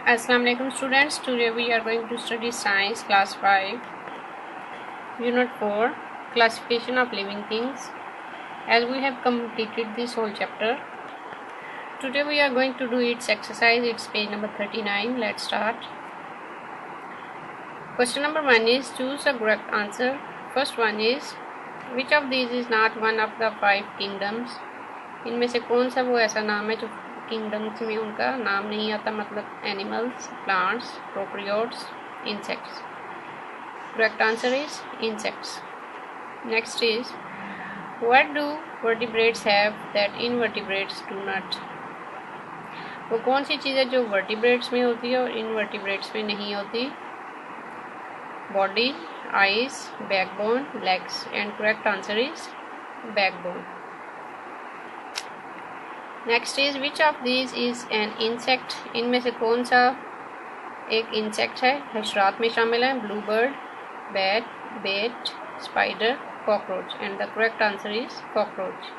Assalamu alaikum students. Today we are going to study science class 5 unit 4 classification of living things. As we have completed this whole chapter, today we are going to do its exercise. It's page number 39. Let's start. Question number 1 is choose a correct answer. First one is which of these is not one of the 5 kingdoms? इनमें से कौन सा वो ऐसा नाम है जो kingdoms में उनका नाम नहीं आता, मतलब animals, plants, prokaryotes, insects. Correct answer is insects. Next is what do vertebrates have that invertebrates do not? वो कौन सी चीज़ है जो वर्टिब्रेट्स में होती है और इनवर्टिब्रेट्स में नहीं होती? Body, eyes, backbone, legs. And correct answer is backbone. Next is which of these is an insect? इनमें से कौन सा एक इंसेक्ट है? हशरात में शामिल है. Blue bird, bat, bet, spider, cockroach. And the correct answer is cockroach.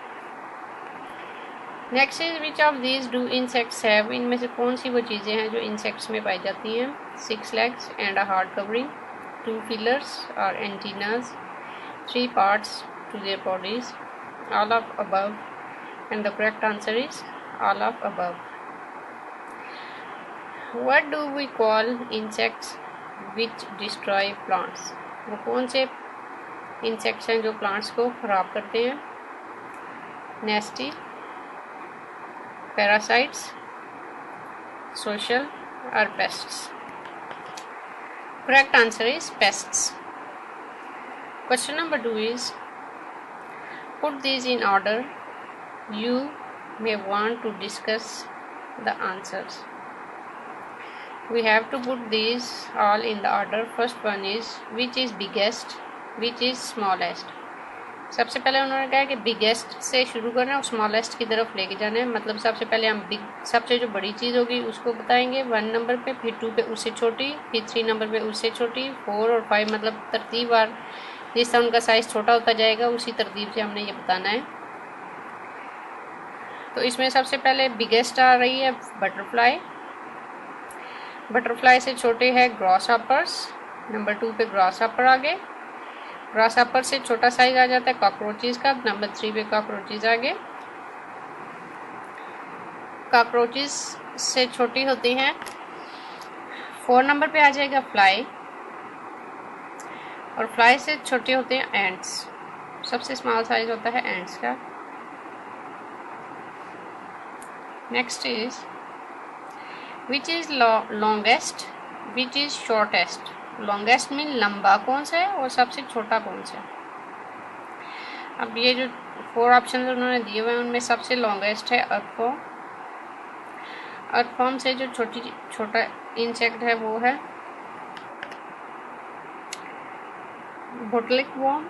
Next is which of these do insects have? इनमें से कौन सी वो चीज़ें हैं जो इंसेक्ट्स में पाई जाती हैं? 6 legs and a hard covering, 2 feelers और antennas, 3 parts to their bodies, all of above. And the correct answer is all of above. What do we call insects which destroy plants? वो कौन से insects हैं जो plants को खराब करते हैं? नेस्टी, पैरासाइट्स, सोशल और pests. Correct answer is pests. Question number 2 is put these in order. You may want to discuss the answers. We have to put these all in the order. First one is which is biggest, which is smallest. सबसे पहले उन्होंने कहा कि biggest से शुरू करना और smallest की तरफ लेके जाना है. मतलब सबसे पहले हम सबसे जो बड़ी चीज़ होगी उसको बताएंगे 1 नंबर पे, फिर 2 पे उससे छोटी, फिर 3 नंबर पे उससे छोटी, 4 और 5 मतलब तरतीबवार जिस तरह उनका साइज़ छोटा होता जाएगा उसी तरतीब से हमने ये बताना है. तो इसमें सबसे पहले बिगेस्ट आ रही है बटरफ्लाई. बटरफ्लाई से छोटे है ग्रॉस हॉपर्स. नंबर 2 पे ग्रॉस हॉपर आ गए. ग्रॉस हॉपर से छोटा साइज आ जाता है कॉकरोचेस का. नंबर 3 पे कॉकरोचेस आ गए. कॉकरोचेस से छोटी होती हैं. 4 नंबर पे आ जाएगा फ्लाई. और फ्लाई से छोटे होते हैं एंट्स. सबसे स्मॉल साइज होता है एंट्स का. Next is which is longest, which is shortest. Longest में लंबा कौन सा है और सबसे छोटा कौन सा है? अब ये जो 4 ऑप्शन उन्होंने दिए हुए हैं उनमें सबसे लॉन्गेस्ट है अर्थवॉर्म. अर्थवॉर्म से जो छोटा इंसेक्ट है वो है बोटलिक वॉर्म.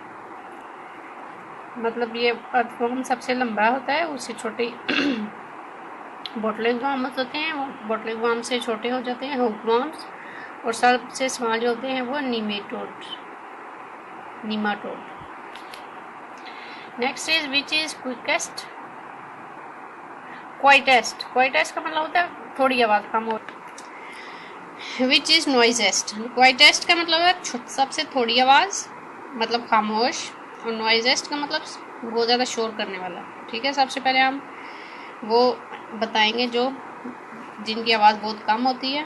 मतलब ये अर्थवॉर्म सबसे लंबा होता है, उससे छोटे बोटलिक वॉर्म होते हैं. बोटलिक वॉर्म से छोटे हो जाते हैं हुक वॉर्म्स. और सबसे स्मॉल जो होते हैं वो nematode. Next is which is quickest, quietest. Quietest का मतलब होता है थोड़ी आवाज़ कम हो. Which is नॉइजेस्ट. क्वाइटेस्ट का मतलब है सबसे थोड़ी आवाज़ मतलब खामोश. और नॉइजेस्ट का मतलब बहुत ज़्यादा शोर करने वाला. ठीक है, सबसे पहले हम वो बताएंगे जो जिनकी आवाज़ बहुत कम होती है.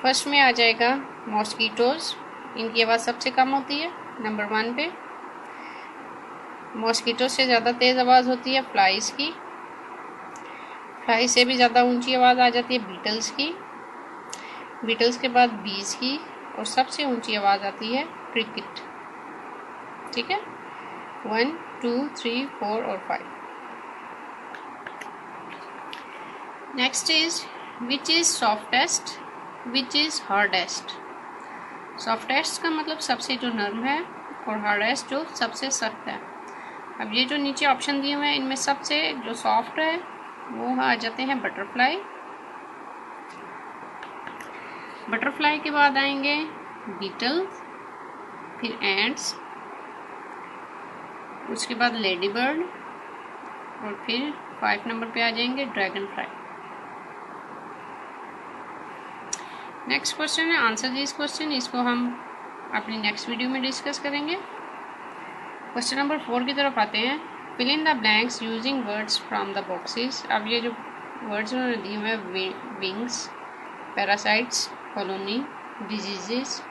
फर्स्ट में आ जाएगा मॉस्कीटोज. इनकी आवाज़ सबसे कम होती है. नंबर 1 पे मॉस्कीटो से ज़्यादा तेज़ आवाज़ होती है फ्लाइज की. फ्लाई से भी ज़्यादा ऊंची आवाज़ आ जाती है बीटल्स की. बीटल्स के बाद बीज की. और सबसे ऊंची आवाज़ आती है क्रिकेट. ठीक है, 1, 2, 3, 4 और 5. Next is which is softest, which is hardest. Softest का मतलब सबसे जो नरम है और हार्डेस्ट जो सबसे सख्त है. अब ये जो नीचे ऑप्शन दिए हुए हैं इनमें सबसे जो सॉफ्ट है वो आ जाते हैं बटरफ्लाई. बटरफ्लाई के बाद आएंगे बीटल, फिर एंट्स, उसके बाद लेडी बर्ड और फिर 5 नंबर पे आ जाएंगे ड्रैगन फ्लाई. नेक्स्ट क्वेश्चन है आंसर दिस क्वेश्चन, इसको हम अपनी नेक्स्ट वीडियो में डिस्कस करेंगे। क्वेश्चन नंबर 4 की तरफ आते हैं। Fill in the blanks using words from the boxes. अब ये जो वर्ड्स उन्होंने दिए हुए हैं, wings, parasites, colony, diseases,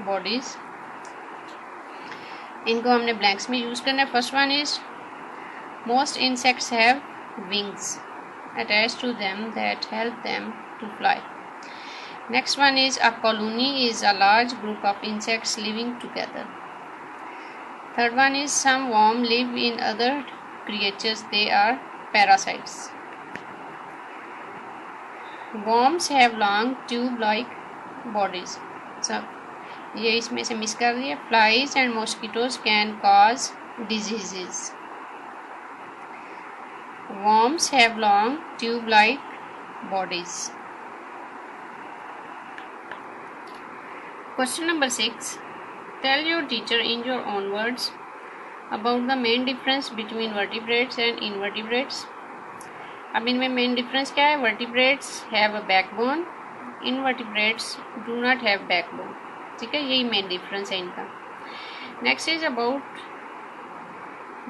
bodies, इनको हमने ब्लैंक्स में यूज करना है। First one is most insects have wings attached to them that help them to fly. Next one is a colony is a large group of insects living together. Third one is some worms live in other creatures, they are parasites. Worms have long tube-like bodies. So ये इसमें से miss कर दिया। Flies and mosquitoes can cause diseases. Worms have long tube-like bodies. Question number 6. Tell your teacher in your own words about the main difference between vertebrates and invertebrates. अब इनमें main difference क्या है? Vertebrates have a backbone, invertebrates do not have backbone. ठीक है, यही main difference है इनका। Next is about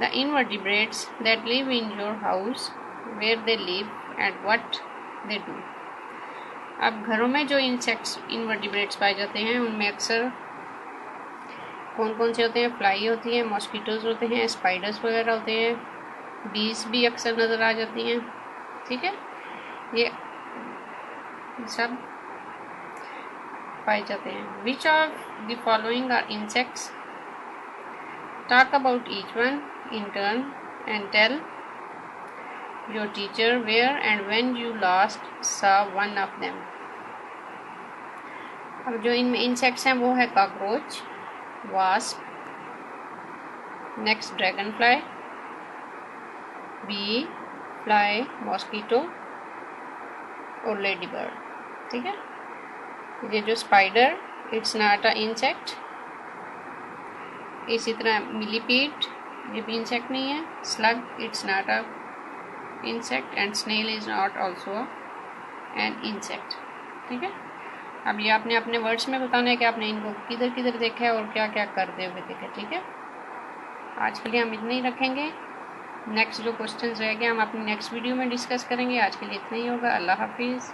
the invertebrates that live in your house, where they live and what they do. अब घरों में जो इंसेक्ट्स इनवर्टिब्रेट्स पाए जाते हैं उनमें अक्सर कौन कौन से होते हैं? फ्लाई होती हैं, मॉस्किटोज होते हैं, स्पाइडर्स वगैरह होते हैं, बीज भी अक्सर नज़र आ जाती हैं। ठीक है, ये सब पाए जाते हैं। Which of the following are insects? Talk about each one in turn and tell your teacher where and when you last saw one of them. अब जो इनमें इंसेक्ट्स हैं वो है cockroach, wasp, next dragonfly, bee, fly, mosquito और ladybird. ठीक है, ये जो spider it's not a insect. इसी तरह मिलीपीड ये भी इंसेक्ट नहीं है। Slug it's not a insect and snail is not also an insect. ठीक है, अब ये आपने अपने वर्ड्स में बताना है कि आपने इनको किधर किधर देखा है और क्या क्या करते हुए देखा। ठीक है, आज के लिए हम इतना ही रखेंगे। नेक्स्ट जो क्वेश्चंस रह गए हम अपनी नेक्स्ट वीडियो में डिस्कस करेंगे। आज के लिए इतना ही होगा। अल्लाह हाफिज़।